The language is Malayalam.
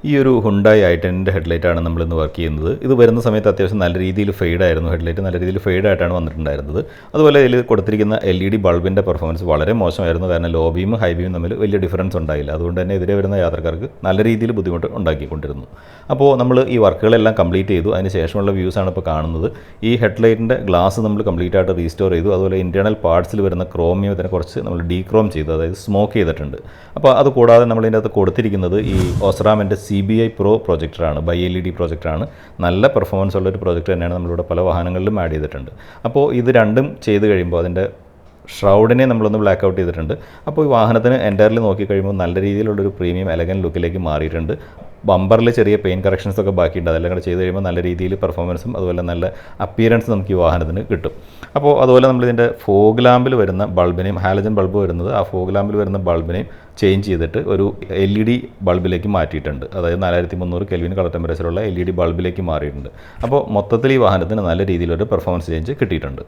ഈ ഒരു ഹുണ്ടായി i10ൻ്റെ ഹെഡ്ലൈറ്റാണ് നമ്മളിന്ന് വർക്ക് ചെയ്യുന്നത്. ഇത് വരുന്ന സമയത്ത് അത്യാവശ്യം നല്ല രീതിയിൽ ഫെയ്ഡായിരുന്നു. ഹെഡ്ലൈറ്റ് നല്ല രീതിയിൽ ഫെയ്ഡായിട്ടാണ് വന്നിട്ടുണ്ടായിരുന്നത്. അതുപോലെ ഇതിൽ കൊടുത്തിരിക്കുന്ന LED ബൾബിൻ്റെ പെർഫോമൻസ് വളരെ മോശമായിരുന്നു. കാരണം ലോ ബീമും ഹൈ ബീമും തമ്മിൽ വലിയ ഡിഫറൻസ് ഉണ്ടായില്ല. അതുകൊണ്ട് തന്നെ എതിരെ വരുന്ന യാത്രക്കാർക്ക് നല്ല രീതിയിൽ ബുദ്ധിമുട്ട് ഉണ്ടാക്കിക്കൊണ്ടിരുന്നു. അപ്പോൾ നമ്മൾ ഈ വർക്കുകളെല്ലാം കംപ്ലീറ്റ് ചെയ്തു. അതിന് ശേഷമുള്ള വ്യൂസാണ് ഇപ്പോൾ കാണുന്നത്. ഈ ഹെഡ്ലൈറ്റിൻ്റെ ഗ്ലാസ് നമ്മൾ കംപ്ലീറ്റ് ആയിട്ട് റീസ്റ്റോർ ചെയ്തു. അതുപോലെ ഇൻറ്റേർണൽ പാർട്സിൽ വരുന്ന ക്രോമിയത്തിനെ കുറച്ച് നമ്മൾ ഡീക്രോം ചെയ്തു, അതായത് സ്മോക്ക് ചെയ്തിട്ടുണ്ട്. അപ്പോൾ അത് കൂടാതെ നമ്മളിതിൻ്റെ അകത്ത് കൊടുത്തിരിക്കുന്നത് ഈ ഓസ്റാമിൻ്റെ CBI Pro പ്രൊജക്ടറാണ്, ബൈ LED പ്രൊജക്ടറാണ്. നല്ല പെർഫോമൻസ് ഉള്ളൊരു പ്രൊജക്ടർ തന്നെയാണ്. നമ്മളിവിടെ പല വാഹനങ്ങളിലും ആഡ് ചെയ്തിട്ടുണ്ട്. അപ്പോൾ ഇത് രണ്ടും ചെയ്ത് കഴിയുമ്പോൾ അതിൻ്റെ ഷ്രൗഡിനെ നമ്മളൊന്ന് ബ്ലാക്ക് ഔട്ട് ചെയ്തിട്ടുണ്ട്. അപ്പോൾ ഈ വാഹനത്തിന് എൻ്റയർലി നോക്കിക്കഴിയുമ്പോൾ നല്ല രീതിയിലുള്ളൊരു പ്രീമിയം എലഗൻ ലുക്കിലേക്ക് മാറിയിട്ടുണ്ട്. ബമ്പറിൽ ചെറിയ പെയിൻറ്റ് കറക്ഷൻസ് ഒക്കെ ബാക്കിയുണ്ട്. അതെല്ലാം കൂടെ ചെയ്ത് കഴിയുമ്പോൾ നല്ല രീതിയിൽ പെർഫോമൻസും അതുപോലെ നല്ല അപ്പിയറൻസ് നമുക്ക് ഈ വാഹനത്തിന് കിട്ടും. അപ്പോൾ അതുപോലെ നമ്മളിതിൻ്റെ ഫോഗ് ലാമ്പിൽ വരുന്ന ബൾബിനെയും, ഹാലജൻ ബൾബ് വരുന്നത് ആ ഫോഗ് ലാമ്പിൽ വരുന്ന ബൾബിനെയും ചേഞ്ച് ചെയ്തിട്ട് ഒരു LED ബൾബിലേക്ക് മാറ്റിയിട്ടുണ്ട്. അതായത് 4300 കെൽവിൻ കളർ ടെമ്പറേച്ചറുള്ള LED ബൾബിലേക്ക് മാറിയിട്ടുണ്ട്. അപ്പോൾ മൊത്തത്തിൽ ഈ വാഹനത്തിന് നല്ല രീതിയിലൊരു പെർഫോമൻസ് ചേഞ്ച് കിട്ടിയിട്ടുണ്ട്.